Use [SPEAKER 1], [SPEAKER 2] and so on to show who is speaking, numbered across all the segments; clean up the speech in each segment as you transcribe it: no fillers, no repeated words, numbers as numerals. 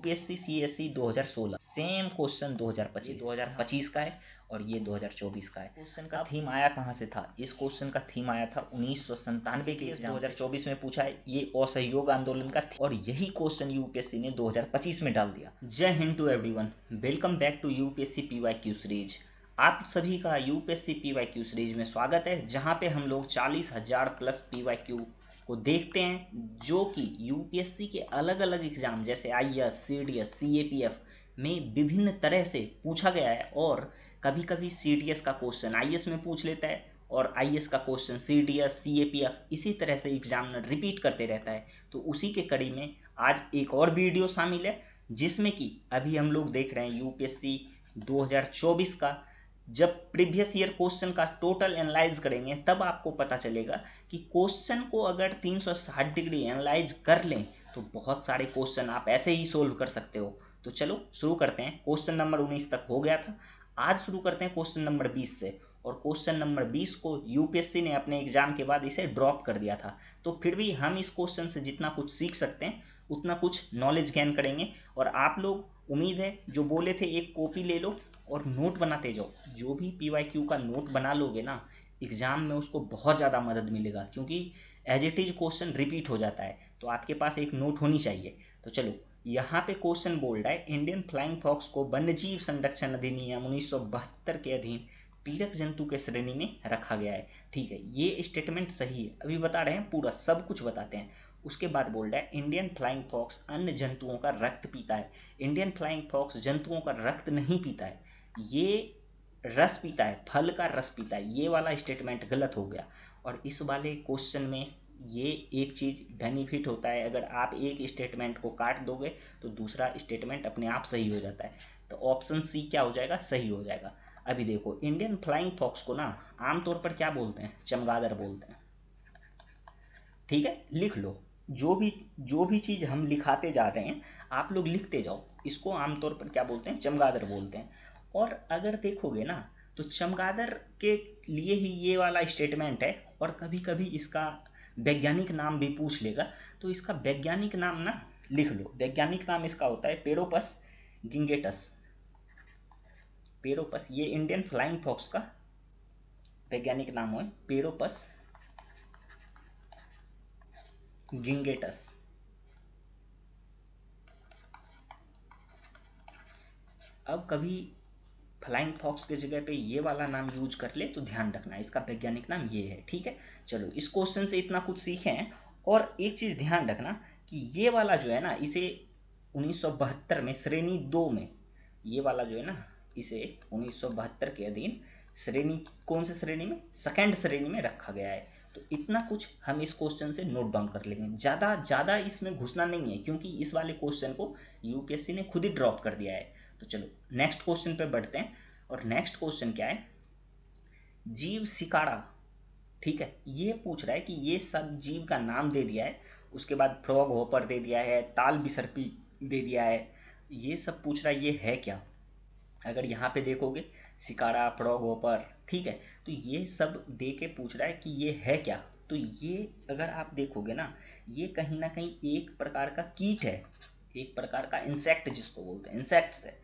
[SPEAKER 1] UPSC CSE 2016 same question 2025 का है और ये 2024 का है। क्वेश्चन का थीम आया कहाँ से था? इस क्वेश्चन का थीम आया था 1997 के एग्जाम 2024 में पूछा है। ये असहयोग आंदोलन का और यही क्वेश्चन यूपीएससी ने 2025 में डाल दिया। Jai Hind to everyone, welcome back to UPSC PYQ series. आप सभी का यूपीएससी पीवाईक्यू सीरीज में स्वागत है, जहां पे हम लोग 40,000 प्लस पीवाईक्यू को देखते हैं, जो कि यूपीएससी के अलग अलग एग्जाम जैसे आईएएस, सीडीएस, सीएपीएफ में विभिन्न तरह से पूछा गया है। और कभी कभी सीडीएस का क्वेश्चन आईएएस में पूछ लेता है और आईएएस का क्वेश्चन सीडीएस, सीएपीएफ इसी तरह से एग्जामिनर रिपीट करते रहता है। तो उसी के कड़ी में आज एक और वीडियो शामिल है, जिसमें कि अभी हम लोग देख रहे हैं यूपीएससी 2024 का। जब प्रीवियस ईयर क्वेश्चन का टोटल एनालाइज करेंगे तब आपको पता चलेगा कि क्वेश्चन को अगर 360 डिग्री एनालाइज कर लें तो बहुत सारे क्वेश्चन आप ऐसे ही सोल्व कर सकते हो। तो चलो शुरू करते हैं। क्वेश्चन नंबर 19 तक हो गया था, आज शुरू करते हैं क्वेश्चन नंबर 20 से। और क्वेश्चन नंबर 20 को यूपीएससी ने अपने एग्जाम के बाद इसे ड्रॉप कर दिया था, तो फिर भी हम इस क्वेश्चन से जितना कुछ सीख सकते हैं उतना कुछ नॉलेज गेन करेंगे। और आप लोग, उम्मीद है, जो बोले थे एक कॉपी ले लो और नोट बनाते जाओ। जो भी पीवाईक्यू का नोट बना लोगे ना, एग्जाम में उसको बहुत ज़्यादा मदद मिलेगा, क्योंकि as it is question repeat हो जाता है। तो आपके पास एक नोट होनी चाहिए। तो चलो, यहाँ पे क्वेश्चन बोल रहा है, इंडियन फ्लाइंग फॉक्स को वन्यजीव संरक्षण अधिनियम 1972 के अधीन पीड़क जंतु के श्रेणी में रखा गया है। ठीक है, ये स्टेटमेंट सही है, अभी बता रहे हैं, पूरा सब कुछ बताते हैं। उसके बाद बोल रहा है, इंडियन फ्लाइंग फॉक्स अन्य जंतुओं का रक्त पीता है। इंडियन फ्लाइंग फॉक्स जंतुओं का रक्त नहीं पीता है, ये रस पीता है, फल का रस पीता है। ये वाला स्टेटमेंट गलत हो गया। और इस वाले क्वेश्चन में ये एक चीज़ बेनिफिट होता है, अगर आप एक स्टेटमेंट को काट दोगे तो दूसरा स्टेटमेंट अपने आप सही हो जाता है। तो ऑप्शन सी क्या हो जाएगा? सही हो जाएगा। अभी देखो, इंडियन फ्लाइंग फॉक्स को ना आमतौर पर क्या बोलते हैं? चमगादड़ बोलते हैं। ठीक है, लिख लो। जो भी चीज़ हम लिखाते जा रहे हैं आप लोग लिखते जाओ। इसको आमतौर पर क्या बोलते हैं? चमगादड़ बोलते हैं। और अगर देखोगे ना तो चमगादड़ के लिए ही ये वाला स्टेटमेंट है। और कभी कभी इसका वैज्ञानिक नाम भी पूछ लेगा, तो इसका वैज्ञानिक नाम ना लिख लो। वैज्ञानिक नाम इसका होता है पेरोपस गिंगेटस। पेरोपस, ये इंडियन फ्लाइंग फॉक्स का वैज्ञानिक नाम है पेरोपस गिंगेटस। अब कभी फ्लाइंग फॉक्स के जगह पे ये वाला नाम यूज कर ले तो ध्यान रखना, इसका वैज्ञानिक नाम ये है। ठीक है, चलो इस क्वेश्चन से इतना कुछ सीखे हैं। और एक चीज़ ध्यान रखना कि ये वाला जो है ना, इसे 1972 में श्रेणी 2 में, ये वाला जो है ना, इसे 1972 के अधीन श्रेणी, कौन से श्रेणी में? सेकंड श्रेणी में रखा गया है। तो इतना कुछ हम इस क्वेश्चन से नोट डाउन कर लेंगे। ज़्यादा इसमें घुसना नहीं है, क्योंकि इस वाले क्वेश्चन को यूपीएससी ने खुद ही ड्रॉप कर दिया है। तो चलो नेक्स्ट क्वेश्चन पे बढ़ते हैं। और नेक्स्ट क्वेश्चन क्या है? जीव सिकाड़ा। ठीक है, ये पूछ रहा है कि ये सब जीव का नाम दे दिया है, उसके बाद फ्रॉग होपर दे दिया है, ताल बिसर्पी दे दिया है। ये सब पूछ रहा है, ये है क्या? अगर यहाँ पे देखोगे, सिकाड़ा, फ्रॉग होपर, ठीक है, तो ये सब दे के पूछ रहा है कि ये है क्या। तो ये अगर आप देखोगे ना, ये कहीं ना कहीं एक प्रकार का कीट है, एक प्रकार का इंसेक्ट जिसको बोलते हैं, इंसेक्ट्स है।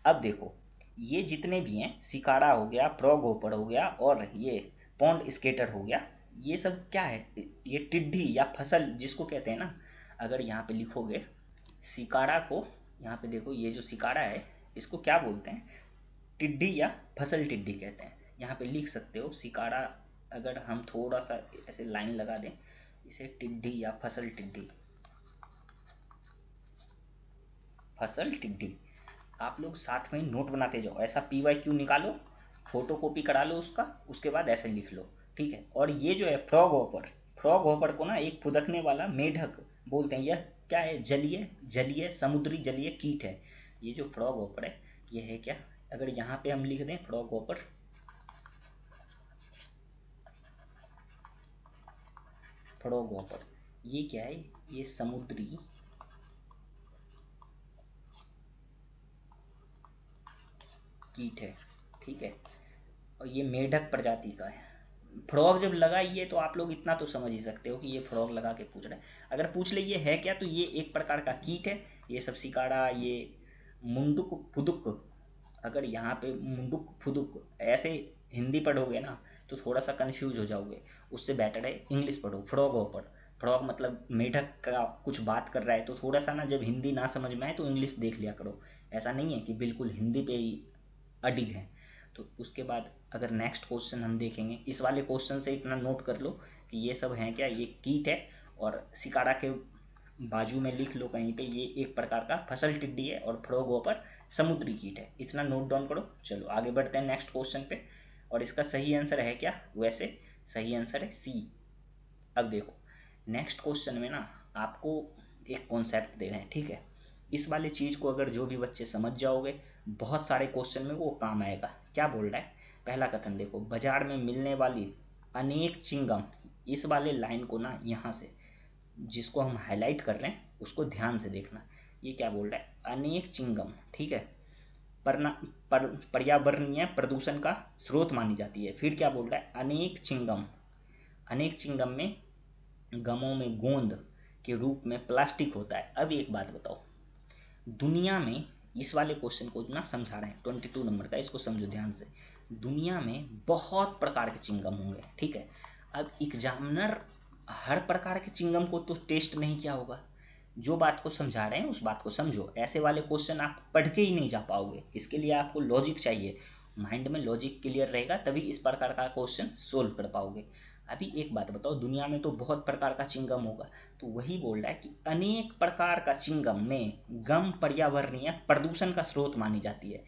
[SPEAKER 1] अब देखो, ये जितने भी हैं, सिकाड़ा हो गया, फ्रॉग होपर हो गया, और ये पॉन्ड स्केटर हो गया, ये सब क्या है? ये टिड्डी या फसल जिसको कहते हैं ना। अगर यहाँ पे लिखोगे सिकाड़ा को, यहाँ पे देखो, ये जो सिकाड़ा है इसको क्या बोलते हैं? टिड्डी या फसल टिड्डी कहते हैं। यहाँ पे लिख सकते हो सिकाड़ा। अगर हम थोड़ा सा ऐसे लाइन लगा दें, इसे टिड्डी या फसल टिड्डी, फसल टिड्डी। आप लोग साथ में नोट बनाते जाओ, ऐसा पीवाईक्यू निकालो, फोटो कॉपी करा लो उसका, उसके बाद ऐसे लिख लो। ठीक है, और ये जो है फ्रॉग होपर, फ्रॉग होपर को ना एक फुदकने वाला मेढक बोलते हैं। यह क्या है? जलीय जलीय समुद्री जलीय कीट है। ये जो फ्रॉग होपर है, ये है क्या? अगर यहाँ पे हम लिख दें फ्रॉग होपर, फ्रॉग होपर, ये क्या है? ये समुद्री कीट है। ठीक है, और ये मेढक प्रजाति का है, फ्रॉग जब लगाइए तो आप लोग इतना तो समझ ही सकते हो कि ये फ्रॉग लगा के पूछ रहे हैं। अगर पूछ ले ये है क्या, तो ये एक प्रकार का कीट है। ये सब सिकाड़ा, ये मुंडुक फुदुक, अगर यहाँ पे मुंडुक फुदुक ऐसे हिंदी पढ़ोगे ना तो थोड़ा सा कंफ्यूज हो जाओगे। उससे बेटर है इंग्लिश पढ़ो, फ्रॉग ओपर। फ्रॉग मतलब मेढक का कुछ बात कर रहा है, तो थोड़ा सा ना जब हिंदी ना समझ में आए तो इंग्लिश देख लिया करो। ऐसा नहीं है कि बिल्कुल हिंदी पे ही अडिग है। तो उसके बाद अगर नेक्स्ट क्वेश्चन हम देखेंगे, इस वाले क्वेश्चन से इतना नोट कर लो कि ये सब हैं क्या, ये कीट है। और सिकाड़ा के बाजू में लिख लो कहीं पे, ये एक प्रकार का फसल टिड्डी है और फ्रॉग पर समुद्री कीट है। इतना नोट डाउन करो। चलो आगे बढ़ते हैं नेक्स्ट क्वेश्चन पे। और इसका सही आंसर है क्या, वैसे सही आंसर है सी। अब देखो नेक्स्ट क्वेश्चन में ना आपको एक कॉन्सेप्ट दे रहे हैं, ठीक है। इस वाले चीज़ को अगर जो भी बच्चे समझ जाओगे, बहुत सारे क्वेश्चन में वो काम आएगा। क्या बोल रहा है, पहला कथन देखो, बाजार में मिलने वाली अनेक चिंगम। इस वाले लाइन को ना यहाँ से जिसको हम हाईलाइट कर रहे हैं उसको ध्यान से देखना। ये क्या बोल रहा है, अनेक चिंगम, ठीक है, पर्यावरणीय प्रदूषण का स्रोत मानी जाती है। फिर क्या बोल रहा है, अनेक चिंगम, अनेक चिंगम में गमों में गोंद के रूप में प्लास्टिक होता है। अब एक बात बताओ, दुनिया में, इस वाले क्वेश्चन को ना समझा रहे हैं 22 नंबर का, इसको समझो ध्यान से। दुनिया में बहुत प्रकार के चिंगम होंगे, ठीक है। अब एग्जामिनर हर प्रकार के चिंगम को तो टेस्ट नहीं किया होगा। जो बात को समझा रहे हैं उस बात को समझो। ऐसे वाले क्वेश्चन आप पढ़ के ही नहीं जा पाओगे। इसके लिए आपको लॉजिक चाहिए, माइंड में लॉजिक क्लियर रहेगा तभी इस प्रकार का क्वेश्चन सोल्व कर पाओगे। अभी एक बात बताओ, दुनिया में तो बहुत प्रकार का चिंगम होगा, तो वही बोल रहा है कि अनेक प्रकार का चिंगम में गम पर्यावरणीय प्रदूषण का स्रोत मानी जाती है।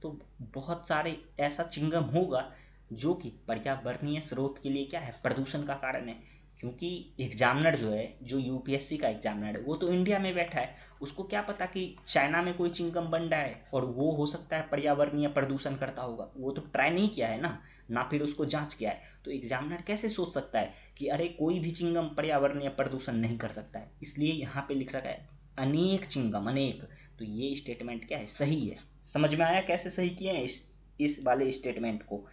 [SPEAKER 1] तो बहुत सारे ऐसा चिंगम होगा जो कि पर्यावरणीय स्रोत के लिए क्या है, प्रदूषण का कारण है। क्योंकि एग्जामिनर जो है, जो यूपीएससी का एग्जामिनर है, वो तो इंडिया में बैठा है। उसको क्या पता कि चाइना में कोई चिंगम बन रहा है और वो हो सकता है पर्यावरणीय प्रदूषण करता होगा। वो तो ट्राई नहीं किया है ना फिर उसको जांच किया है। तो एग्जामिनर कैसे सोच सकता है कि अरे कोई भी चिंगम पर्यावरणीय प्रदूषण नहीं कर सकता है। इसलिए यहाँ पे लिख रखा है अनेक चिंगम, अनेक। तो ये स्टेटमेंट क्या है, सही है। समझ में आया कैसे सही किए हैं इस वाले स्टेटमेंट को।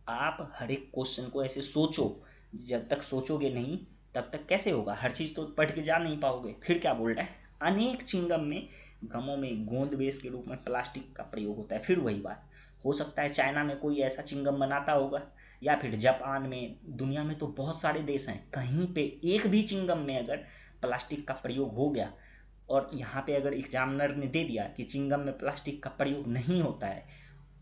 [SPEAKER 1] आप हर एक क्वेश्चन को ऐसे सोचो, जब तक सोचोगे नहीं तब तक कैसे होगा, हर चीज़ तो पढ़ के जा नहीं पाओगे। फिर क्या बोल रहा है, अनेक चिंगम में गमों में गोंद बेस के रूप में प्लास्टिक का प्रयोग होता है। फिर वही बात, हो सकता है चाइना में कोई ऐसा चिंगम बनाता होगा, या फिर जापान में। दुनिया में तो बहुत सारे देश हैं, कहीं पे एक भी चिंगम में अगर प्लास्टिक का प्रयोग हो गया और यहाँ पे अगर एग्जामिनर ने दे दिया कि चिंगम में प्लास्टिक का प्रयोग नहीं होता है,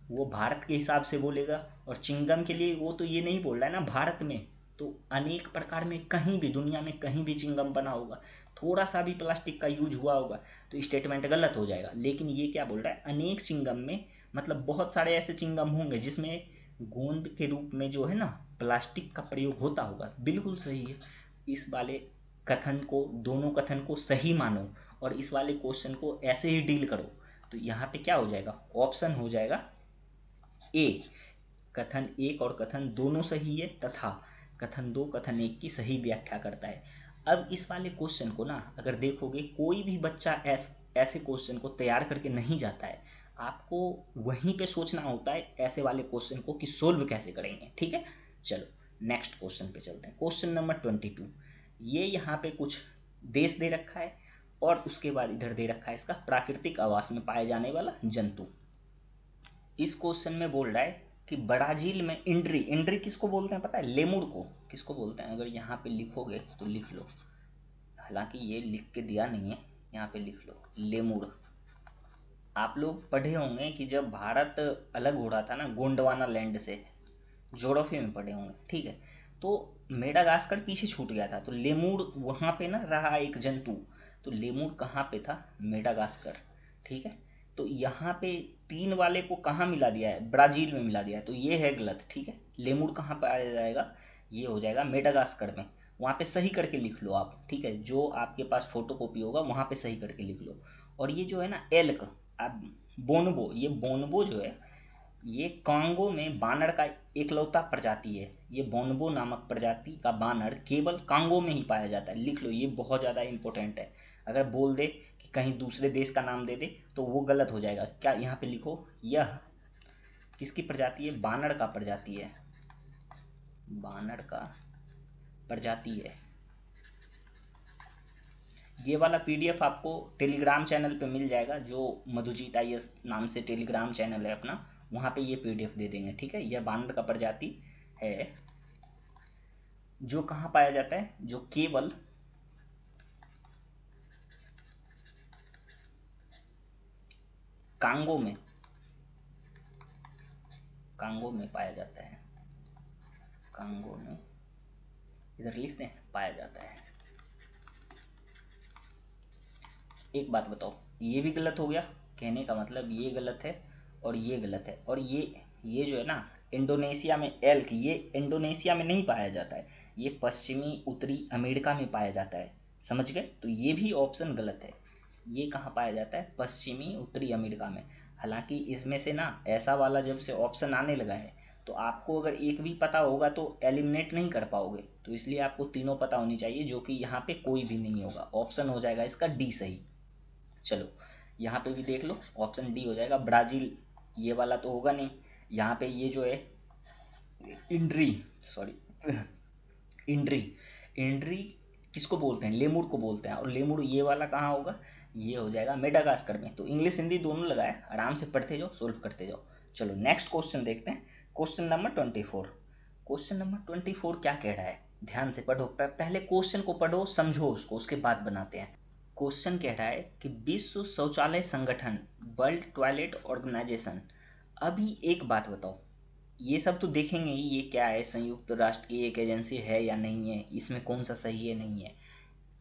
[SPEAKER 1] वो भारत के हिसाब से बोलेगा। और चिंगम के लिए वो तो ये नहीं बोल रहा है ना भारत में, तो अनेक प्रकार में कहीं भी दुनिया में कहीं भी चिंगम बना होगा, थोड़ा सा भी प्लास्टिक का यूज हुआ होगा तो स्टेटमेंट गलत हो जाएगा। लेकिन ये क्या बोल रहा है, अनेक चिंगम में मतलब बहुत सारे ऐसे चिंगम होंगे जिसमें गोंद के रूप में जो है ना प्लास्टिक का प्रयोग होता होगा। बिल्कुल सही है। इस वाले कथन को, दोनों कथन को सही मानो और इस वाले क्वेश्चन को ऐसे ही डील करो। तो यहाँ पे क्या हो जाएगा, ऑप्शन हो जाएगा ए। कथन एक और कथन दोनों सही है तथा कथन दो कथन एक की सही व्याख्या करता है। अब इस वाले क्वेश्चन को ना अगर देखोगे, कोई भी बच्चा ऐसे क्वेश्चन को तैयार करके नहीं जाता है। आपको वहीं पे सोचना होता है ऐसे वाले क्वेश्चन को कि सोल्व कैसे करेंगे, ठीक है। चलो नेक्स्ट क्वेश्चन पे चलते हैं। Question number 22। ये यहाँ पे कुछ देश दे रखा है और उसके बाद इधर दे रखा है इसका प्राकृतिक आवास में पाए जाने वाला जंतु। इस क्वेश्चन में बोल रहा है कि ब्राजील में इंड्री, इंड्री किसको बोलते हैं पता है, लेमुर को किसको बोलते हैं। अगर यहाँ पे लिखोगे तो लिख लो, हालांकि ये लिख के दिया नहीं है, यहाँ पे लिख लो लेमुर। आप लोग पढ़े होंगे कि जब भारत अलग हो रहा था ना गोंडवाना लैंड से, ज्योग्राफी में पढ़े होंगे, ठीक है। तो मेडागास्कर पीछे छूट गया था, तो लेमुर वहाँ पे ना रहा एक जंतु। तो लेमुर कहाँ पे था, मेडागास्कर, ठीक है। तो यहाँ पे तीन वाले को कहाँ मिला दिया है, ब्राज़ील में मिला दिया है, तो ये है गलत, ठीक है। लेमुर कहाँ पे आ जाएगा, ये हो जाएगा मेडागास्कर में। वहाँ पे सही करके लिख लो आप, ठीक है। जो आपके पास फोटो कॉपी होगा वहाँ पे सही करके लिख लो। और ये जो है ना एल्क, आप बोनबो, ये बोनबो जो है ये कांगो में बानर का एकलौता प्रजाति है। ये बोनबो नामक प्रजाति का बानर केवल कांगो में ही पाया जाता है। लिख लो, ये बहुत ज़्यादा इंपॉर्टेंट है। अगर बोल दे कि कहीं दूसरे देश का नाम दे दे तो वो गलत हो जाएगा। क्या यहाँ पे लिखो, यह किसकी प्रजाति है, बानर का प्रजाति है। बानर का प्रजाति है। ये वाला पीडीएफ आपको टेलीग्राम चैनल पे मिल जाएगा, जो मधुजीत IAS नाम से टेलीग्राम चैनल है अपना, वहाँ पे ये पीडीएफ दे देंगे, ठीक है। यह बानर का प्रजाति है जो कहाँ पाया जाता है, जो केवल कांगो में पाया जाता है। कांगो में, इधर लिखते हैं, पाया जाता है। एक बात बताओ, ये भी गलत हो गया, कहने का मतलब ये गलत है और ये गलत है। और ये जो है ना, इंडोनेशिया में एल्क, ये इंडोनेशिया में नहीं पाया जाता है, ये पश्चिमी उत्तरी अमेरिका में पाया जाता है, समझ गए। तो ये भी ऑप्शन गलत है। ये कहाँ पाया जाता है, पश्चिमी उत्तरी अमेरिका में। हालांकि इसमें से ना ऐसा वाला जब से ऑप्शन आने लगा है, तो आपको अगर एक भी पता होगा तो एलिमिनेट नहीं कर पाओगे, तो इसलिए आपको तीनों पता होनी चाहिए, जो कि यहाँ पे कोई भी नहीं होगा। ऑप्शन हो जाएगा इसका डी सही। चलो यहाँ पे भी देख लो, ऑप्शन डी हो जाएगा ब्राज़ील। ये वाला तो होगा नहीं। यहाँ पे ये जो है इंड्री, सॉरी इंड्री, इंड्री किसको बोलते हैं, लेमुर को बोलते हैं। और लेमुर ये वाला कहाँ होगा, ये हो जाएगा मेडागास्कर में। तो इंग्लिश हिंदी दोनों लगाए, आराम से पढ़ते जाओ, सोल्व करते जाओ। चलो नेक्स्ट क्वेश्चन देखते हैं, क्वेश्चन नंबर 24। क्वेश्चन नंबर 24 क्या कह रहा है, ध्यान से पढ़ो। पहले क्वेश्चन को पढ़ो, समझो उसको, उसके बाद बनाते हैं। क्वेश्चन कह रहा है कि विश्व शौचालय संगठन, वर्ल्ड टॉयलेट ऑर्गेनाइजेशन। अभी एक बात बताओ, ये सब तो देखेंगे ही, ये क्या है, संयुक्त राष्ट्र की एक एजेंसी है या नहीं है, इसमें कौन सा सही है नहीं है।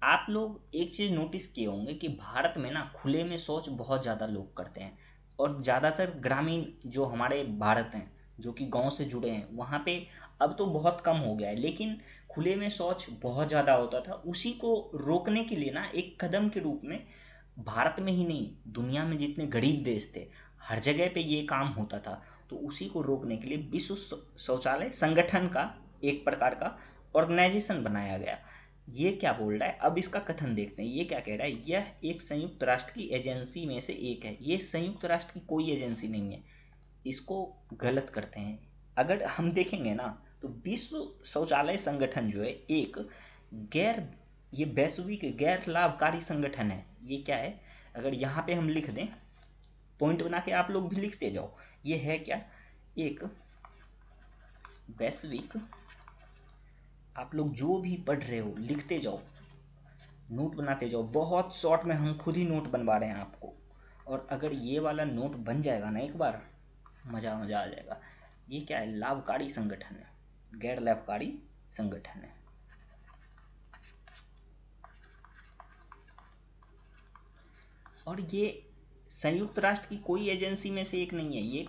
[SPEAKER 1] आप लोग एक चीज़ नोटिस किए होंगे कि भारत में ना खुले में शौच बहुत ज़्यादा लोग करते हैं। और ज़्यादातर ग्रामीण जो हमारे भारत हैं, जो कि गांव से जुड़े हैं, वहाँ पे अब तो बहुत कम हो गया है, लेकिन खुले में शौच बहुत ज़्यादा होता था। उसी को रोकने के लिए ना एक कदम के रूप में भारत में ही नहीं, दुनिया में जितने गरीब देश थे, हर जगह पे ये काम होता था। तो उसी को रोकने के लिए विश्व शौचालय संगठन का एक प्रकार का ऑर्गेनाइजेशन बनाया गया। ये क्या बोल रहा है, अब इसका कथन देखते हैं। ये क्या कह रहा है, यह एक संयुक्त राष्ट्र की एजेंसी में से एक है। ये संयुक्त राष्ट्र की कोई एजेंसी नहीं है, इसको गलत करते हैं। अगर हम देखेंगे ना, तो विश्व शौचालय संगठन जो है एक गैर, ये वैश्विक गैर लाभकारी संगठन है। ये क्या है, अगर यहाँ पे हम लिख दें, पॉइंट बना के आप लोग भी लिखते जाओ, ये है क्या, एक वैश्विक, आप लोग जो भी पढ़ रहे हो लिखते जाओ, नोट बनाते जाओ। बहुत शॉर्ट में हम खुद ही नोट बनवा रहे हैं आपको। और अगर ये वाला नोट बन जाएगा ना एक बार, मज़ा मज़ा आ जाएगा। ये क्या है, लाभकारी संगठन है, गैर लाभकारी संगठन है। और ये संयुक्त राष्ट्र की कोई एजेंसी में से एक नहीं है, ये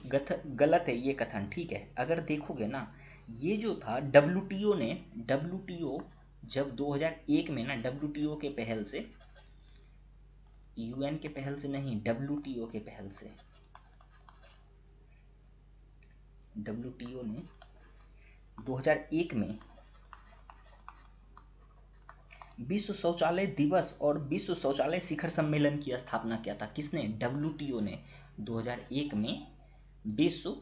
[SPEAKER 1] गलत है ये कथन, ठीक है। अगर देखोगे ना, ये जो था WTO ने, WTO जब 2001 में ना, WTO के पहल से, UN के पहल से नहीं, WTO के पहल से, WTO ने 2001 में विश्व शौचालय दिवस और विश्व शौचालय शिखर सम्मेलन की स्थापना किया था। किसने, WTO ने 2001 में विश्व,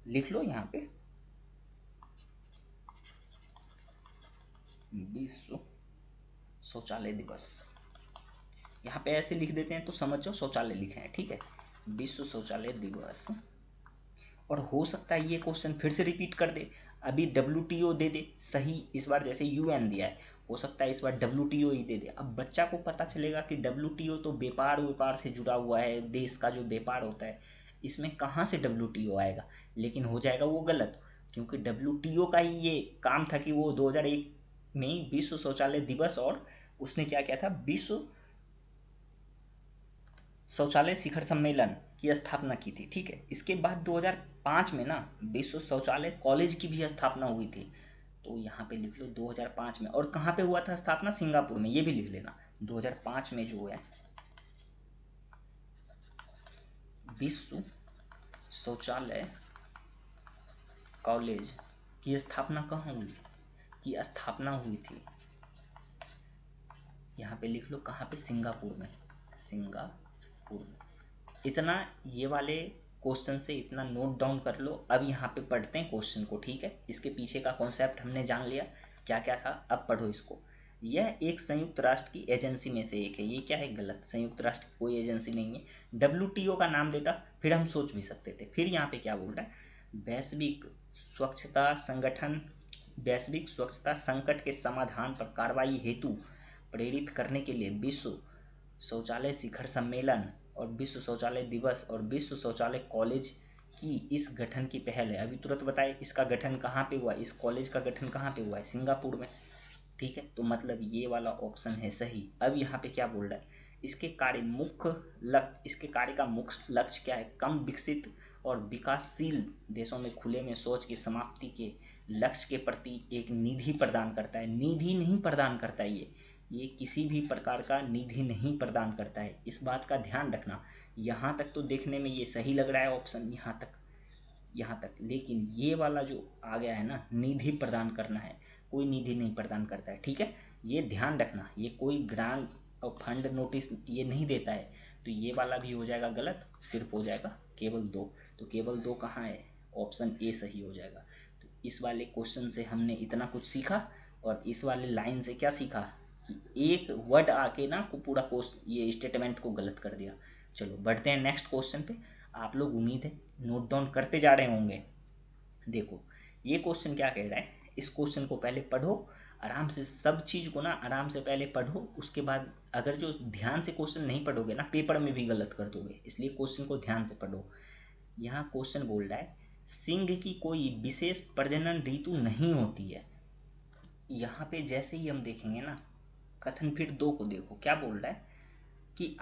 [SPEAKER 1] लिख लो यहाँ पे, विश्व शौचालय दिवस, यहाँ पे ऐसे लिख देते हैं तो समझ जाओ शौचालय लिखे हैं, ठीक है, विश्व शौचालय दिवस। और हो सकता है ये क्वेश्चन फिर से रिपीट कर दे, अभी WTO दे दे सही, इस बार जैसे UN दिया है, हो सकता है इस बार WTO ही दे दे। अब बच्चा को पता चलेगा कि WTO तो व्यापार से जुड़ा हुआ है, देश का जो व्यापार होता है, इसमें कहाँ से WTO आएगा। लेकिन हो जाएगा वो गलत, क्योंकि WTO का ही ये काम था कि वो 2001 में विश्व शौचालय दिवस, और उसने क्या किया था, विश्व शौचालय शिखर सम्मेलन की स्थापना की थी, ठीक है। इसके बाद 2005 में ना विश्व शौचालय कॉलेज की भी स्थापना हुई थी। तो यहाँ पे लिख लो 2005 में। और कहाँ पे हुआ था स्थापना, सिंगापुर में, ये भी लिख लेना। 2005 में जो है विश्व शौचालय कॉलेज की स्थापना कहाँ हुई, की स्थापना हुई थी, यहाँ पे लिख लो, कहाँ पे, सिंगापुर में, सिंगापुर में। इतना ये वाले क्वेश्चन से इतना नोट डाउन कर लो। अब यहाँ पे पढ़ते हैं क्वेश्चन को, ठीक है। इसके पीछे का कॉन्सेप्ट हमने जान लिया क्या क्या था, अब पढ़ो इसको। यह एक संयुक्त राष्ट्र की एजेंसी में से एक है। ये क्या है? गलत। संयुक्त राष्ट्र की कोई एजेंसी नहीं है। WTO का नाम देता फिर हम सोच भी सकते थे। फिर यहाँ पे क्या बोल रहा है? वैश्विक स्वच्छता संगठन, वैश्विक स्वच्छता संकट के समाधान पर कार्रवाई हेतु प्रेरित करने के लिए विश्व शौचालय शिखर सम्मेलन और विश्व शौचालय दिवस और विश्व शौचालय कॉलेज की इस गठन की पहल है। अभी तुरंत बताए इसका गठन कहाँ पे हुआ? इस कॉलेज का गठन कहाँ पे हुआ है? सिंगापुर में, ठीक है। तो मतलब ये वाला ऑप्शन है सही। अब यहाँ पे क्या बोल रहा है? इसके कार्य का मुख्य लक्ष्य क्या है? कम विकसित और विकासशील देशों में खुले में शौच की समाप्ति के लक्ष्य के प्रति एक निधि प्रदान करता है। निधि नहीं प्रदान करता है ये किसी भी प्रकार का निधि नहीं प्रदान करता है। इस बात का ध्यान रखना। यहाँ तक तो देखने में ये सही लग रहा है ऑप्शन, यहाँ तक, लेकिन ये वाला जो आ गया है ना, निधि प्रदान करना है, कोई निधि नहीं प्रदान करता है, ठीक है। ये ध्यान रखना, ये कोई ग्रांट और फंड नोटिस ये नहीं देता है। तो ये वाला भी हो जाएगा गलत, सिर्फ हो जाएगा केवल 2। तो केवल 2 कहाँ है? ऑप्शन ए सही हो जाएगा। तो इस वाले क्वेश्चन से हमने इतना कुछ सीखा, और इस वाले लाइन से क्या सीखा कि एक वर्ड आके ना को पूरा ये स्टेटमेंट को गलत कर दिया। चलो बढ़ते हैं नेक्स्ट क्वेश्चन पे। आप लोग उम्मीद है नोट डाउन करते जा रहे होंगे। देखो ये क्वेश्चन क्या कह रहा है, इस क्वेश्चन को पहले पढ़ो आराम से, सब चीज़ को ना आराम से पहले पढ़ो। उसके बाद अगर जो ध्यान से क्वेश्चन नहीं पढ़ोगे ना, पेपर में भी गलत कर दोगे, इसलिए क्वेश्चन को ध्यान से पढ़ो। यहाँ क्वेश्चन बोल रहा है सिंह की कोई विशेष प्रजनन ऋतु नहीं होती है। यहाँ पे जैसे ही हम देखेंगे ना, कथन फिर 2 को देखो क्या बोल रहा है कि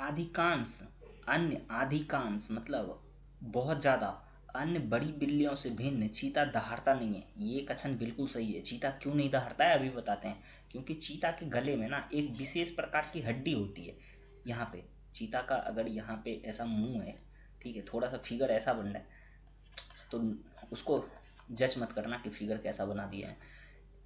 [SPEAKER 1] अधिकांश मतलब बहुत ज़्यादा अन्य बड़ी बिल्लियों से भिन्न चीता दहाड़ता नहीं है। ये कथन बिल्कुल सही है। चीता क्यों नहीं दहाड़ता है अभी बताते हैं। क्योंकि चीता के गले में ना एक विशेष प्रकार की हड्डी होती है। यहाँ पे चीता का अगर यहाँ पे ऐसा मुंह है, ठीक है, थोड़ा सा फिगर ऐसा बन रहा है, तो उसको जज मत करना कि फिगर कैसा बना दिया है।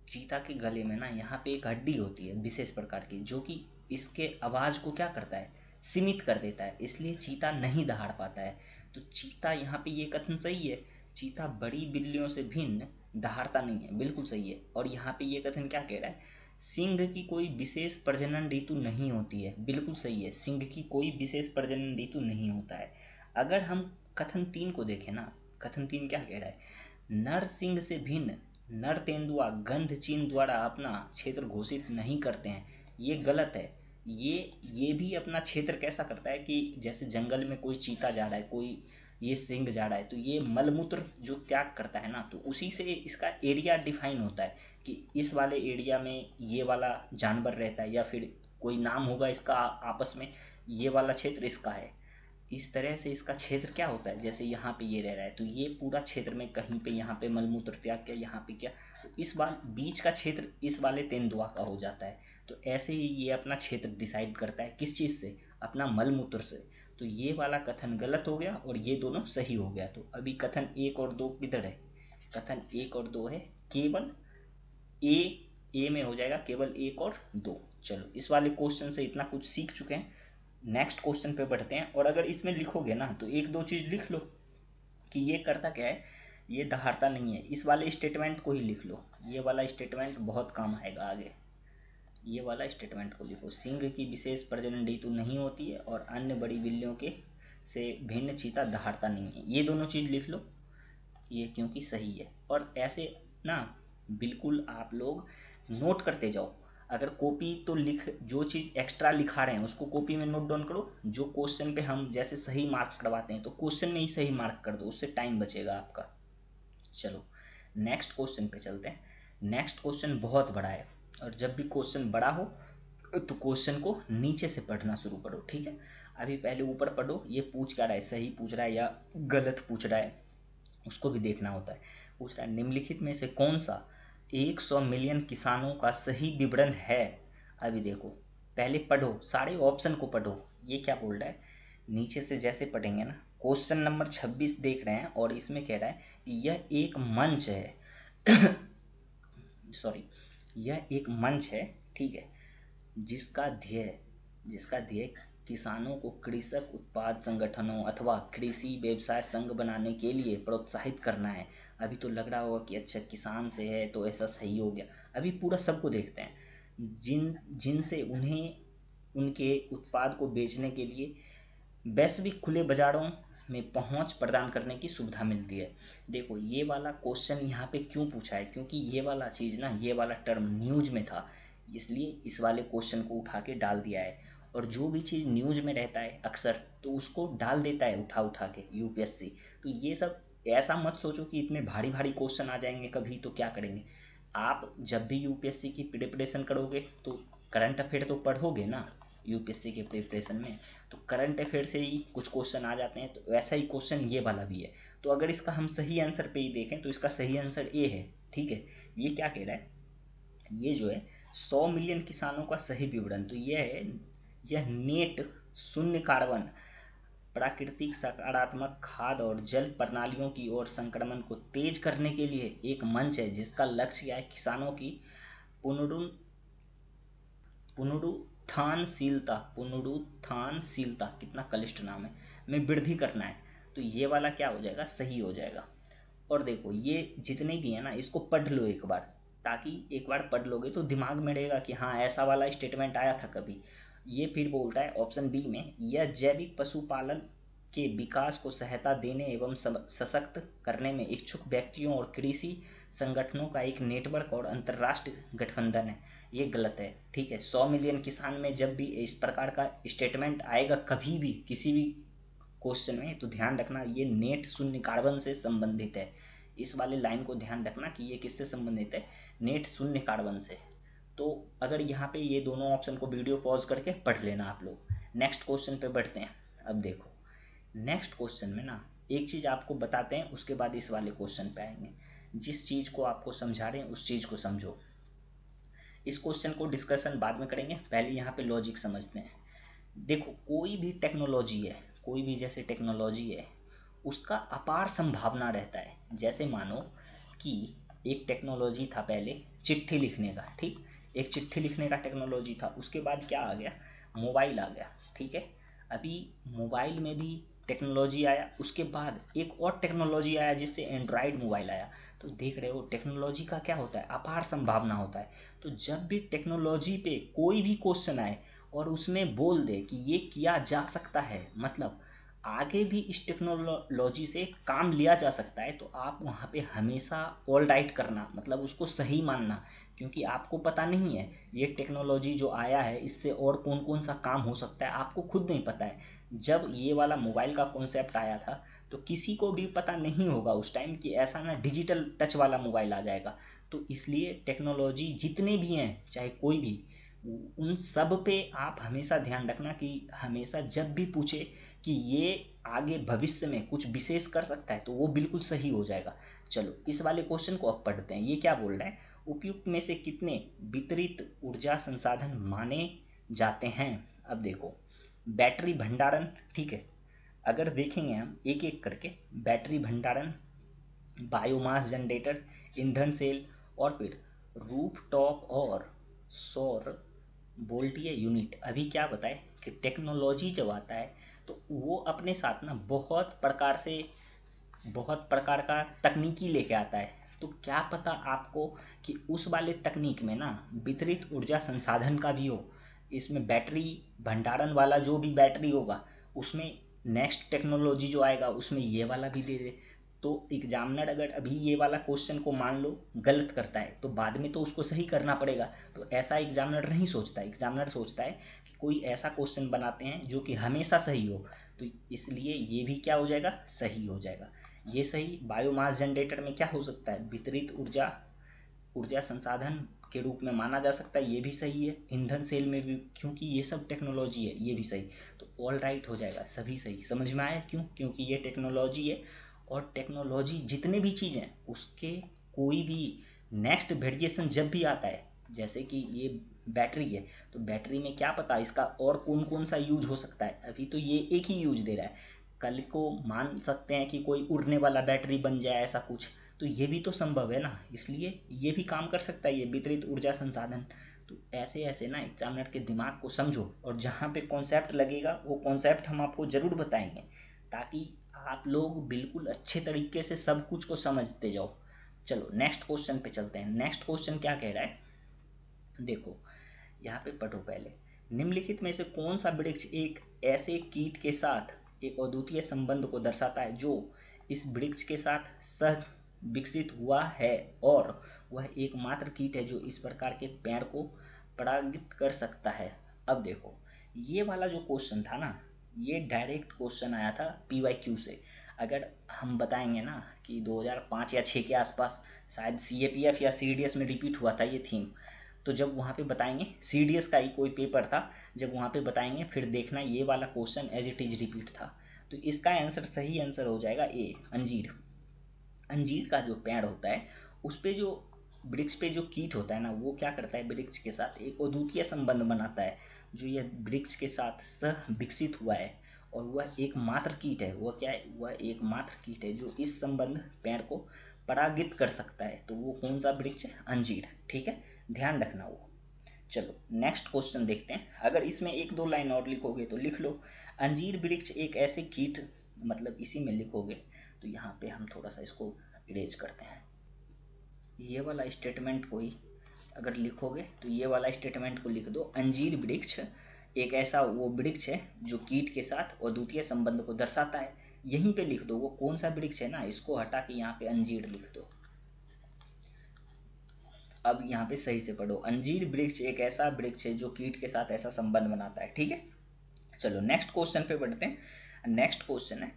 [SPEAKER 1] चीता के गले में ना यहाँ पे एक हड्डी होती है विशेष प्रकार की, जो कि इसके आवाज़ को क्या करता है? सीमित कर देता है, इसलिए चीता नहीं दहाड़ पाता है। तो चीता यहाँ पे ये कथन सही है, चीता बड़ी बिल्लियों से भिन्न दहाड़ता नहीं है, बिल्कुल सही है। और यहाँ पे ये कथन क्या कह रहा है? सिंह की कोई विशेष प्रजनन ऋतु नहीं होती है, बिल्कुल सही है। सिंह की कोई विशेष प्रजनन ऋतु नहीं होता है। अगर हम कथन 3 को देखें ना, कथन 3 क्या कह रहा है? नर सिंह से भिन्न नर तेंदुआ गंध चिन्ह द्वारा अपना क्षेत्र घोषित नहीं करते हैं। ये गलत है। ये भी अपना क्षेत्र कैसा करता है कि जैसे जंगल में कोई चीता जा रहा है, कोई ये सिंह जा रहा है, तो ये मलमूत्र जो त्याग करता है ना, तो उसी से इसका एरिया डिफाइन होता है कि इस वाले एरिया में ये वाला जानवर रहता है, या फिर कोई नाम होगा इसका आपस में, ये वाला क्षेत्र इसका है। इस तरह से इसका क्षेत्र क्या होता है, जैसे यहाँ पे ये रह रहा है तो ये पूरा क्षेत्र में कहीं पे यहाँ पे मलमूत्र त्याग किया, यहाँ पे क्या, तो इस बार बीच का क्षेत्र इस वाले तेंदुआ का हो जाता है। तो ऐसे ही ये अपना क्षेत्र डिसाइड करता है किस चीज़ से? अपना मलमूत्र से। तो ये वाला कथन गलत हो गया और ये दोनों सही हो गया। तो अभी कथन 1 और 2 किधर है? कथन 1 और 2 है केवल ए में हो जाएगा केवल 1 और 2। चलो इस वाले क्वेश्चन से इतना कुछ सीख चुके हैं। नेक्स्ट क्वेश्चन पे बढ़ते हैं। और अगर इसमें लिखोगे ना तो 1-2 चीज़ लिख लो कि ये करता क्या है, ये दहाड़ता नहीं है। इस वाले स्टेटमेंट को ही लिख लो, ये वाला स्टेटमेंट बहुत काम आएगा आगे। ये वाला स्टेटमेंट को लिखो, सिंह की विशेष प्रजनन ऋतु नहीं होती है और अन्य बड़ी बिल्लियों के से भिन्न चीता दहाड़ता नहीं है। ये दोनों चीज़ लिख लो, ये क्योंकि सही है। और ऐसे ना बिल्कुल आप लोग नोट करते जाओ। अगर कॉपी तो लिख, जो चीज़ एक्स्ट्रा लिखा रहे हैं उसको कॉपी में नोट डाउन करो। जो क्वेश्चन पे हम जैसे सही मार्क करवाते हैं तो क्वेश्चन में ही सही मार्क कर दो, उससे टाइम बचेगा आपका। चलो नेक्स्ट क्वेश्चन पे चलते हैं। नेक्स्ट क्वेश्चन बहुत बड़ा है, और जब भी क्वेश्चन बड़ा हो तो क्वेश्चन को नीचे से पढ़ना शुरू करो, ठीक है। अभी पहले ऊपर पढ़ो, ये पूछ क्या रहा है, सही पूछ रहा है या गलत पूछ रहा है, उसको भी देखना होता है। पूछ रहा है निम्नलिखित में से कौन सा 100 मिलियन किसानों का सही विवरण है। अभी देखो पहले पढ़ो, सारे ऑप्शन को पढ़ो। ये क्या बोल रहा है, नीचे से जैसे पढ़ेंगे ना, क्वेश्चन नंबर 26 देख रहे हैं और इसमें कह रहा है कि यह एक मंच है सॉरी, यह एक मंच है, ठीक है, जिसका ध्येय किसानों को कृषक उत्पाद संगठनों अथवा कृषि व्यवसाय संघ बनाने के लिए प्रोत्साहित करना है। अभी तो लग रहा होगा कि अच्छा किसान से है तो ऐसा सही हो गया। अभी पूरा सबको देखते हैं जिनसे उन्हें उनके उत्पाद को बेचने के लिए वैश्विक खुले बाजारों में पहुंच प्रदान करने की सुविधा मिलती है। देखो ये वाला क्वेश्चन यहाँ पे क्यों पूछा है, क्योंकि ये वाला चीज़ ना, ये वाला टर्म न्यूज में था, इसलिए इस वाले क्वेश्चन को उठा के डाल दिया है। और जो भी चीज़ न्यूज में रहता है अक्सर तो उसको डाल देता है उठा उठा के यूपीएससी। तो ये सब ऐसा मत सोचो कि इतने भारी भारी क्वेश्चन आ जाएंगे कभी तो क्या करेंगे। आप जब भी यूपीएससी की प्रिपरेशन करोगे तो करंट अफेयर तो पढ़ोगे ना यूपीएससी के प्रिपरेशन में, तो करंट अफेयर से ही कुछ क्वेश्चन आ जाते हैं। तो वैसा ही क्वेश्चन ये वाला भी है। तो अगर इसका हम सही आंसर पे ही देखें तो इसका सही आंसर ए है। ठीक है, ये क्या कह रहा है, ये जो है 100 मिलियन किसानों का सही विवरण। तो यह है, यह नेट शून्य कार्बन प्राकृतिक सकारात्मक खाद्य और जल प्रणालियों की ओर संक्रमण को तेज करने के लिए एक मंच है जिसका लक्ष्य है किसानों की पुनरुत्थानशीलता पुनरुत्थानशीलता कितना क्लिष्ट नाम है, में वृद्धि करना है। तो ये वाला क्या हो जाएगा, सही हो जाएगा। और देखो ये जितने भी हैं ना इसको पढ़ लो एक बार, ताकि एक बार पढ़ लोगे तो दिमाग में रहेगा कि हाँ ऐसा वाला स्टेटमेंट आया था कभी। ये फिर बोलता है ऑप्शन बी में, यह जैविक पशुपालन के विकास को सहायता देने एवं सशक्त करने में इच्छुक व्यक्तियों और कृषि संगठनों का एक नेटवर्क और अंतर्राष्ट्रीय गठबंधन है। ये गलत है। ठीक है, 100 मिलियन किसान में जब भी इस प्रकार का स्टेटमेंट आएगा कभी भी किसी भी क्वेश्चन में तो ध्यान रखना ये नेट शून्य कार्बन से संबंधित है। इस वाले लाइन को ध्यान रखना कि ये किससे संबंधित है, नेट शून्य कार्बन से। तो अगर यहाँ पे ये दोनों ऑप्शन को वीडियो पॉज करके पढ़ लेना आप लोग। नेक्स्ट क्वेश्चन पे बढ़ते हैं। अब देखो नेक्स्ट क्वेश्चन में ना एक चीज़ आपको बताते हैं, उसके बाद इस वाले क्वेश्चन पे आएंगे। जिस चीज़ को आपको समझा रहे हैं उस चीज़ को समझो। इस क्वेश्चन को डिस्कशन बाद में करेंगे, पहले यहाँ पे लॉजिक समझते हैं। देखो कोई भी टेक्नोलॉजी है, कोई भी जैसे टेक्नोलॉजी है उसका अपार संभावना रहता है। जैसे मानो कि एक टेक्नोलॉजी था पहले चिट्ठी लिखने का, ठीक, एक चिट्ठी लिखने का टेक्नोलॉजी था। उसके बाद क्या आ गया, मोबाइल आ गया। ठीक है, अभी मोबाइल में भी टेक्नोलॉजी आया, उसके बाद एक और टेक्नोलॉजी आया जिससे एंड्रॉयड मोबाइल आया। तो देख रहे हो टेक्नोलॉजी का क्या होता है, अपार संभावना होता है। तो जब भी टेक्नोलॉजी पे कोई भी क्वेश्चन आए और उसमें बोल दे कि ये किया जा सकता है, मतलब आगे भी इस टेक्नोलॉजी से काम लिया जा सकता है, तो आप वहाँ पे हमेशा ऑल राइट करना, मतलब उसको सही मानना। क्योंकि आपको पता नहीं है ये टेक्नोलॉजी जो आया है इससे और कौन कौन सा काम हो सकता है, आपको खुद नहीं पता है। जब ये वाला मोबाइल का कॉन्सेप्ट आया था तो किसी को भी पता नहीं होगा उस टाइम कि ऐसा ना डिजिटल टच वाला मोबाइल आ जाएगा। तो इसलिए टेक्नोलॉजी जितने भी हैं चाहे कोई भी, उन सब पे आप हमेशा ध्यान रखना कि हमेशा जब भी पूछे कि ये आगे भविष्य में कुछ विशेष कर सकता है तो वो बिल्कुल सही हो जाएगा। चलो इस वाले क्वेश्चन को अब पढ़ते हैं। ये क्या बोल रहा है, उपयुक्त में से कितने वितरित ऊर्जा संसाधन माने जाते हैं। अब देखो बैटरी भंडारण, ठीक है, अगर देखेंगे हम एक एक करके, बैटरी भंडारण, बायोमास जनरेटर, ईंधन सेल और फिर रूफटॉप और सौर वोल्टीय यूनिट। अभी क्या बताए कि टेक्नोलॉजी जब आता है तो वो अपने साथ ना बहुत प्रकार का तकनीकी लेके आता है। तो क्या पता आपको कि उस वाले तकनीक में ना वितरित ऊर्जा संसाधन का भी हो। इसमें बैटरी भंडारण वाला जो भी बैटरी होगा उसमें नेक्स्ट टेक्नोलॉजी जो आएगा उसमें ये वाला भी दे दे। तो एग्जामिनर अगर अभी ये वाला क्वेश्चन को मान लो गलत करता है तो बाद में तो उसको सही करना पड़ेगा। तो ऐसा एग्जामिनर नहीं सोचता है, एग्जामिनर सोचता है कि कोई ऐसा क्वेश्चन बनाते हैं जो कि हमेशा सही हो। तो इसलिए ये भी क्या हो जाएगा, सही हो जाएगा। ये सही। बायोमास जनरेटर में क्या हो सकता है, वितरित ऊर्जा संसाधन के रूप में माना जा सकता है, ये भी सही है। ईंधन सेल में भी, क्योंकि ये सब टेक्नोलॉजी है, ये भी सही। तो ऑल राइट हो जाएगा, सभी सही। समझ में आया क्यों, क्योंकि ये टेक्नोलॉजी है। और टेक्नोलॉजी जितने भी चीज़ हैं उसके कोई भी नेक्स्ट वेरिएशन जब भी आता है, जैसे कि ये बैटरी है तो बैटरी में क्या पता इसका और कौन कौन सा यूज हो सकता है। अभी तो ये एक ही यूज दे रहा है, कल को मान सकते हैं कि कोई उड़ने वाला बैटरी बन जाए ऐसा कुछ, तो ये भी तो संभव है ना। इसलिए ये भी काम कर सकता है ये वितरित ऊर्जा संसाधन। तो ऐसे ऐसे ना एग्जामिनर के दिमाग को समझो, और जहाँ पे कॉन्सेप्ट लगेगा वो कॉन्सेप्ट हम आपको ज़रूर बताएंगे, ताकि आप लोग बिल्कुल अच्छे तरीके से सब कुछ को समझते जाओ। चलो नेक्स्ट क्वेश्चन पे चलते हैं। नेक्स्ट क्वेश्चन क्या कह रहा है, देखो यहाँ पे पढ़ो पहले। निम्नलिखित में से कौन सा वृक्ष एक ऐसे कीट के साथ एक अद्वितीय संबंध को दर्शाता है जो इस वृक्ष के साथ सह विकसित हुआ है, और वह एकमात्र कीट है जो इस प्रकार के पेड़ को परागित कर सकता है। अब देखो ये वाला जो क्वेश्चन था ना, ये डायरेक्ट क्वेश्चन आया था PYQ से। अगर हम बताएंगे ना कि 2005 या 6 के आसपास शायद CAPF या CDS में रिपीट हुआ था ये थीम, तो जब वहाँ पे बताएंगे, CDS का ही कोई पेपर था, जब वहाँ पे बताएंगे फिर देखना ये वाला question as it is repeat था। तो इसका आंसर, सही आंसर हो जाएगा ए, अंजीर। अंजीर का जो पेड़ होता है उस पे जो वृक्ष पे जो कीट होता है ना, वो क्या करता है, वृक्ष के साथ एक अद्वितीय संबंध बनाता है, जो ये वृक्ष के साथ सह विकसित हुआ है, और वह एकमात्र कीट है। वह क्या है, वह एकमात्र कीट है जो इस संबंध पेड़ को परागित कर सकता है। तो वो कौन सा वृक्ष है, अंजीर। ठीक है, ध्यान रखना वो। चलो नेक्स्ट क्वेश्चन देखते हैं। अगर इसमें एक दो लाइन और लिखोगे तो लिख लो, अंजीर वृक्ष एक ऐसे कीट, मतलब इसी में लिखोगे तो यहाँ पे हम थोड़ा सा इसको इरेज करते हैं। ये वाला स्टेटमेंट को ही अगर लिखोगे तो ये वाला स्टेटमेंट को लिख दो, अंजीर वृक्ष एक ऐसा वो वृक्ष है जो कीट के साथ अद्वितीय संबंध को दर्शाता है। यहीं पे लिख दो वो कौन सा वृक्ष है ना, इसको हटा के यहाँ पे अंजीर लिख दो। अब यहाँ पे सही से पढ़ो, अंजीर वृक्ष एक ऐसा वृक्ष है जो कीट के साथ ऐसा संबंध बनाता है। ठीक है, चलो नेक्स्ट क्वेश्चन पे बढ़ते हैं। नेक्स्ट क्वेश्चन है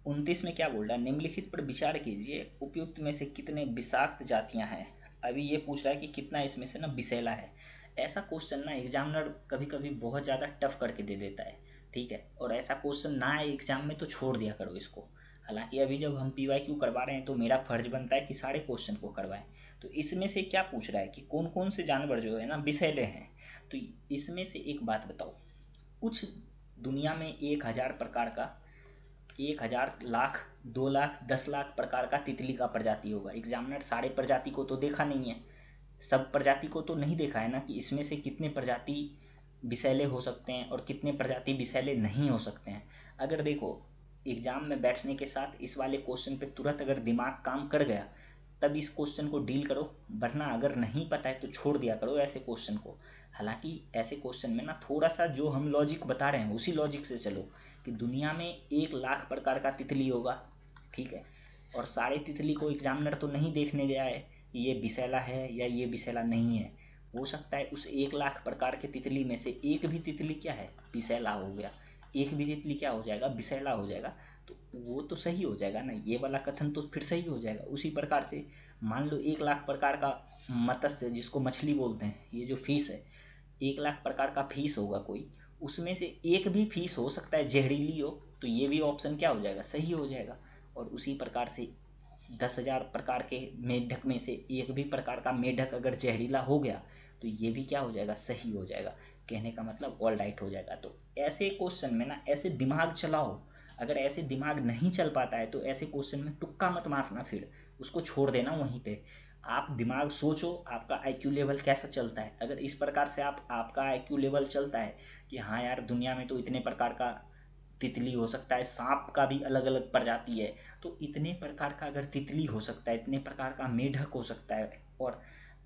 [SPEAKER 1] 29 में क्या बोल रहा है, निम्नलिखित पर विचार कीजिए, उपयुक्त में से कितने विषाक्त जातियां हैं। अभी ये पूछ रहा है कि कितना इसमें से ना विषैला है। ऐसा क्वेश्चन ना एग्जामिनर कभी कभी बहुत ज़्यादा टफ करके दे देता है। ठीक है, और ऐसा क्वेश्चन ना आए एग्जाम में तो छोड़ दिया करो इसको। हालांकि अभी जब हम PYQ करवा रहे हैं तो मेरा फर्ज बनता है कि सारे क्वेश्चन को करवाएं। तो इसमें से क्या पूछ रहा है कि कौन कौन से जानवर जो है ना विषैले हैं। तो इसमें से एक बात बताओ, कुछ दुनिया में 1000 प्रकार का, 1000 लाख 2 लाख 10 लाख प्रकार का तितली का प्रजाति होगा। एग्जामिनर सारे प्रजाति को तो देखा नहीं है, सब प्रजाति को तो नहीं देखा है ना, कि इसमें से कितने प्रजाति विषैले हो सकते हैं और कितने प्रजाति विषैले नहीं हो सकते हैं। अगर देखो एग्जाम में बैठने के साथ इस वाले क्वेश्चन पे तुरंत अगर दिमाग काम कर गया तब इस क्वेश्चन को डील करो, वरना अगर नहीं पता है तो छोड़ दिया करो ऐसे क्वेश्चन को। हालांकि ऐसे क्वेश्चन में ना थोड़ा सा जो हम लॉजिक बता रहे हैं उसी लॉजिक से चलो, कि दुनिया में 1 लाख प्रकार का तितली होगा। ठीक है, और सारे तितली को एग्जामिनर तो नहीं देखने गया है कि ये विषैला है या ये विषैला नहीं है। हो सकता है उस 1 लाख प्रकार के तितली में से एक भी तितली क्या है, विषैला हो गया, एक भी तितली क्या हो जाएगा, विषैला हो जाएगा। तो वो तो सही हो जाएगा ना, ये वाला कथन तो फिर सही हो जाएगा। उसी प्रकार से मान लो 1 लाख प्रकार का मत्स्य, जिसको मछली बोलते हैं, ये जो फिश है, 1 लाख प्रकार का फिश होगा कोई, उसमें से एक भी फिश हो सकता है जहरीली हो, तो ये भी ऑप्शन क्या हो जाएगा, सही हो जाएगा। और उसी प्रकार से 10,000 प्रकार के मेढक में से एक भी प्रकार का मेढक अगर जहरीला हो गया तो ये भी क्या हो जाएगा, सही हो जाएगा। कहने का मतलब ऑल राइट हो जाएगा। तो ऐसे क्वेश्चन में ना ऐसे दिमाग चलाओ। अगर ऐसे दिमाग नहीं चल पाता है तो ऐसे क्वेश्चन में तुक्का मत मारना, फिर उसको छोड़ देना वहीं पे। आप दिमाग सोचो आपका IQ लेवल कैसा चलता है। अगर इस प्रकार से आपका IQ लेवल चलता है कि हाँ यार दुनिया में तो इतने प्रकार का तितली हो सकता है, सांप का भी अलग अलग प्रजाति है, तो इतने प्रकार का अगर तितली हो सकता है, इतने प्रकार का मेढक हो सकता है और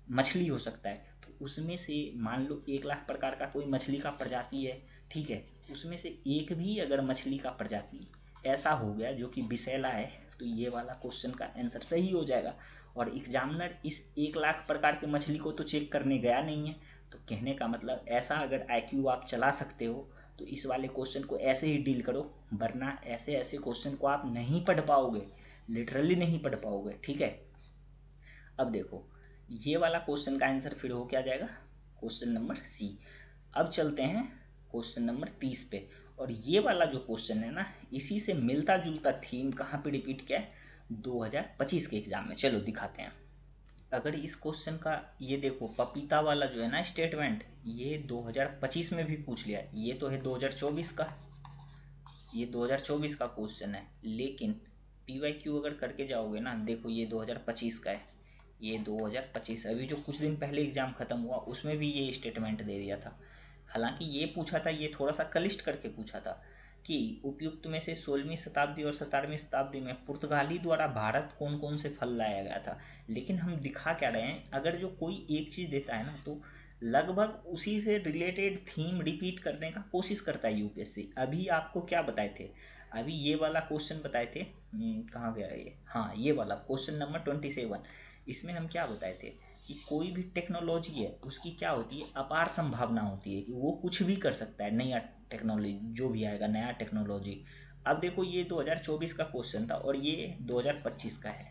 [SPEAKER 1] मछली हो सकता है, तो उसमें से मान लो 1 लाख प्रकार का कोई मछली का प्रजाति है। ठीक है, उसमें से एक भी अगर मछली का प्रजाति ऐसा हो गया जो कि विषैला है, तो ये वाला क्वेश्चन का आंसर सही हो जाएगा। और एग्जामिनर इस 1 लाख प्रकार की मछली को तो चेक करने गया नहीं है। तो कहने का मतलब ऐसा अगर IQ आप चला सकते हो तो इस वाले क्वेश्चन को ऐसे ही डील करो, वरना ऐसे ऐसे क्वेश्चन को आप नहीं पढ़ पाओगे, लिटरली नहीं पढ़ पाओगे। ठीक है, अब देखो ये वाला क्वेश्चन का आंसर फिर हो क्या जाएगा, क्वेश्चन नंबर C। अब चलते हैं क्वेश्चन नंबर 30 पे। और ये वाला जो क्वेश्चन है ना, इसी से मिलता जुलता थीम कहाँ पे रिपीट किया है, 2025 के एग्जाम में। चलो दिखाते हैं। अगर इस क्वेश्चन का ये देखो पपीता वाला जो है ना स्टेटमेंट, ये 2025 में भी पूछ लिया है। ये तो है 2024 का, ये 2024 का क्वेश्चन है, लेकिन PYQ अगर करके जाओगे ना, देखो ये 2025 का है, ये 2025 अभी जो कुछ दिन पहले एग्ज़ाम ख़त्म हुआ उसमें भी ये स्टेटमेंट दे दिया था। हालांकि ये पूछा था, ये थोड़ा सा क्लिष्ट करके पूछा था कि उपयुक्त में से 16वीं शताब्दी और 17वीं शताब्दी में पुर्तगाली द्वारा भारत कौन कौन से फल लाया गया था। लेकिन हम दिखा क्या रहे हैं, अगर जो कोई एक चीज़ देता है ना तो लगभग उसी से रिलेटेड थीम रिपीट करने का कोशिश करता है यूपीएससी। अभी आपको क्या बताए थे, अभी ये वाला क्वेश्चन बताए थे, कहाँ गया ये, हाँ ये वाला क्वेश्चन नंबर 27। इसमें हम क्या बताए थे कि कोई भी टेक्नोलॉजी है उसकी क्या होती है, अपार संभावना होती है कि वो कुछ भी कर सकता है, नया टेक्नोलॉजी जो भी आएगा नया टेक्नोलॉजी। अब देखो ये 2024 का क्वेश्चन था और ये 2025 का है।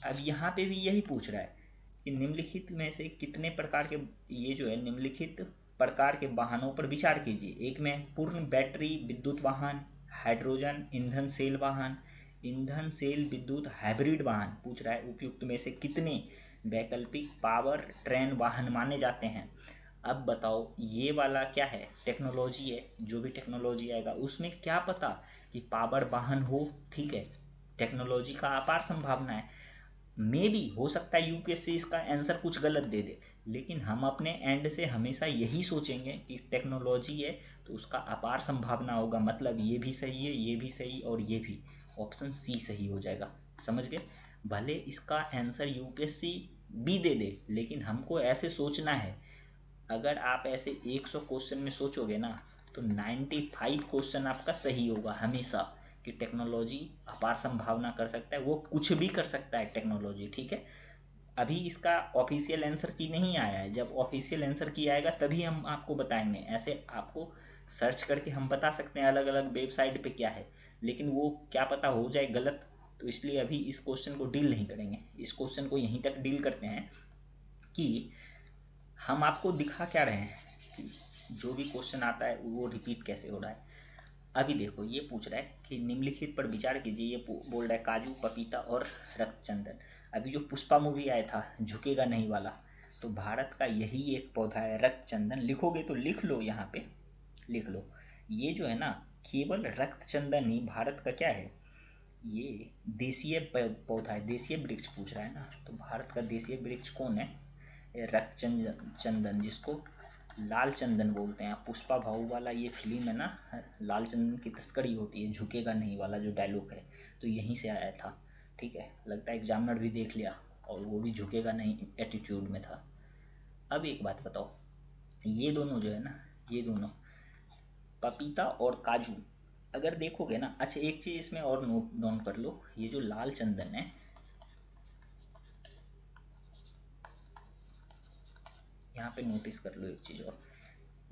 [SPEAKER 1] अब यहाँ पे भी यही पूछ रहा है कि निम्नलिखित में से कितने प्रकार के, ये जो है निम्नलिखित प्रकार के वाहनों पर विचार कीजिए। एक में पूर्ण बैटरी विद्युत वाहन, हाइड्रोजन ईंधन सेल वाहन, ईंधन सेल विद्युत हाइब्रिड वाहन पूछ रहा है। उपयुक्त में से कितने वैकल्पिक पावर ट्रेन वाहन माने जाते हैं। अब बताओ ये वाला क्या है, टेक्नोलॉजी है, जो भी टेक्नोलॉजी आएगा उसमें क्या पता कि पावर वाहन हो, ठीक है। टेक्नोलॉजी का अपार संभावना है, मे भी हो सकता है यूपीएससी इसका आंसर कुछ गलत दे दे, लेकिन हम अपने एंड से हमेशा यही सोचेंगे कि टेक्नोलॉजी है तो उसका अपार संभावना होगा, मतलब ये भी सही है, ये भी सही और ये भी, ऑप्शन सी सही हो जाएगा। समझ गए। भले इसका आंसर यूपीएससी भी दे दे लेकिन हमको ऐसे सोचना है। अगर आप ऐसे 100 क्वेश्चन में सोचोगे ना तो 95 क्वेश्चन आपका सही होगा हमेशा, कि टेक्नोलॉजी अपार संभावना कर सकता है, वो कुछ भी कर सकता है टेक्नोलॉजी, ठीक है। अभी इसका ऑफिशियल आंसर की नहीं आया है, जब ऑफिशियल आंसर की आएगा तभी हम आपको बताएंगे। ऐसे आपको सर्च करके हम बता सकते हैं अलग अलग वेबसाइट पे क्या है, लेकिन वो क्या पता हो जाए गलत, तो इसलिए अभी इस क्वेश्चन को डील नहीं करेंगे। इस क्वेश्चन को यहीं तक डील करते हैं कि हम आपको दिखा क्या रहे हैं कि जो भी क्वेश्चन आता है वो रिपीट कैसे हो रहा है। अभी देखो ये पूछ रहा है कि निम्नलिखित पर विचार कीजिए, ये बोल रहा है काजू पपीता और रक्तचंदन। अभी जो पुष्पा मूवी आया था झुकेगा नहीं वाला, तो भारत का यही एक पौधा है रक्तचंदन। लिखोगे तो लिख लो, यहाँ पे लिख लो। ये जो है ना केवल रक्तचंदन ही भारत का क्या है, ये देशीय पौधा है, देशीय वृक्ष पूछ रहा है ना, तो भारत का देशीय वृक्ष कौन है, रक्त चंदन, जिसको लाल चंदन बोलते हैं। पुष्पा भाऊ वाला ये फिल्म है ना, लाल चंदन की तस्करी होती है, झुकेगा नहीं वाला जो डायलॉग है, तो यहीं से आया था, ठीक है। लगता है एग्जामिनर भी देख लिया और वो भी झुकेगा नहीं एटीट्यूड में था। अब एक बात बताओ, ये दोनों जो है ना, ये दोनों पपीता और काजू अगर देखोगे ना, अच्छा एक चीज़ इसमें और नोट डाउन कर लो, ये जो लाल चंदन है, यहाँ पे नोटिस कर लो एक चीज़ और,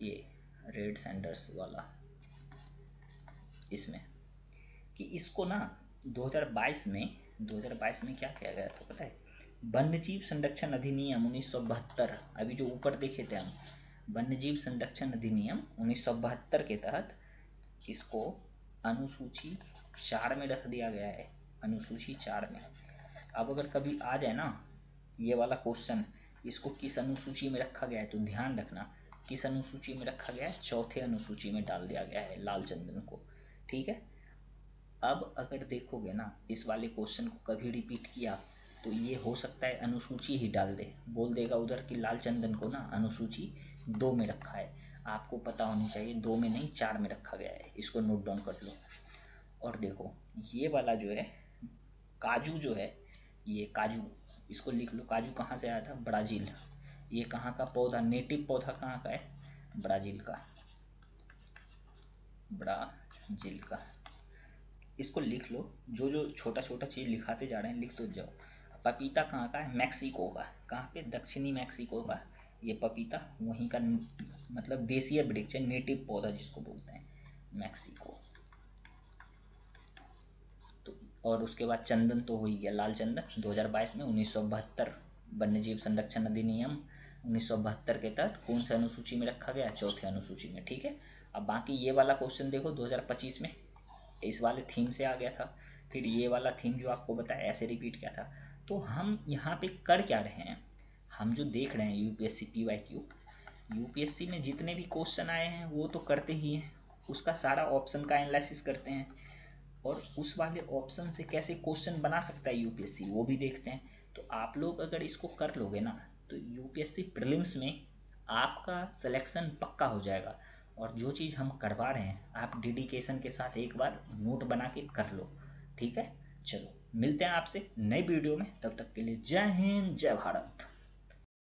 [SPEAKER 1] ये रेड सैंडर्स वाला, इसमें कि इसको ना 2022 में क्या किया गया था पता है, वन्यजीव संरक्षण अधिनियम 1972, अभी जो ऊपर देखे थे हम, वन्यजीव संरक्षण अधिनियम 1972 के तहत इसको अनुसूची 4 में रख दिया गया है, अनुसूची 4 में। अब अगर कभी आ जाए ना ये वाला क्वेश्चन, इसको किस अनुसूची में रखा गया है, तो ध्यान रखना किस अनुसूची में रखा गया है, चौथे अनुसूची में डाल दिया गया है लाल चंदन को, ठीक है। अब अगर देखोगे ना इस वाले क्वेश्चन को कभी रिपीट किया तो ये हो सकता है अनुसूची ही डाल दे, बोल देगा उधर कि लाल चंदन को ना अनुसूची 2 में रखा है। आपको पता होनी चाहिए 2 में नहीं 4 में रखा गया है, इसको नोट डाउन कर लो। और देखो ये वाला जो है काजू जो है, ये काजू, इसको लिख लो, काजू कहाँ से आया था, ब्राज़ील। ये कहाँ का पौधा, नेटिव पौधा कहाँ का है, ब्राज़ील का, ब्राज़ील का। इसको लिख लो, जो जो छोटा छोटा चीज़ लिखाते जा रहे हैं लिख तो जाओ। पपीता कहाँ का है, मैक्सिको का, कहाँ पे, दक्षिणी मैक्सिको का ये पपीता, वहीं का मतलब देशीय वृक्ष है, नेटिव पौधा जिसको बोलते हैं, मैक्सिको। तो और उसके बाद चंदन तो हो ही गया, लाल चंदन 2022 में 1972 वन्यजीव संरक्षण अधिनियम 1972 के तहत कौन सा अनुसूची में रखा गया, चौथे अनुसूची में, ठीक है। अब बाकी ये वाला क्वेश्चन देखो 2025 में इस वाले थीम से आ गया था, फिर ये वाला थीम जो आपको बताया ऐसे रिपीट किया था। तो हम यहाँ पे कर क्या रहे हैं, हम जो देख रहे हैं यूपीएससी PYQ, यूपीएससी में जितने भी क्वेश्चन आए हैं वो तो करते ही हैं, उसका सारा ऑप्शन का एनालिसिस करते हैं और उस वाले ऑप्शन से कैसे क्वेश्चन बना सकता है यूपीएससी वो भी देखते हैं। तो आप लोग अगर इसको कर लोगे ना तो यूपीएससी प्रीलिम्स में आपका सिलेक्शन पक्का हो जाएगा। और जो चीज़ हम करवा रहे हैं आप डेडिकेशन के साथ एक बार नोट बना के कर लो, ठीक है। चलो मिलते हैं आपसे नई वीडियो में, तब तक के लिए जय हिंद जय भारत।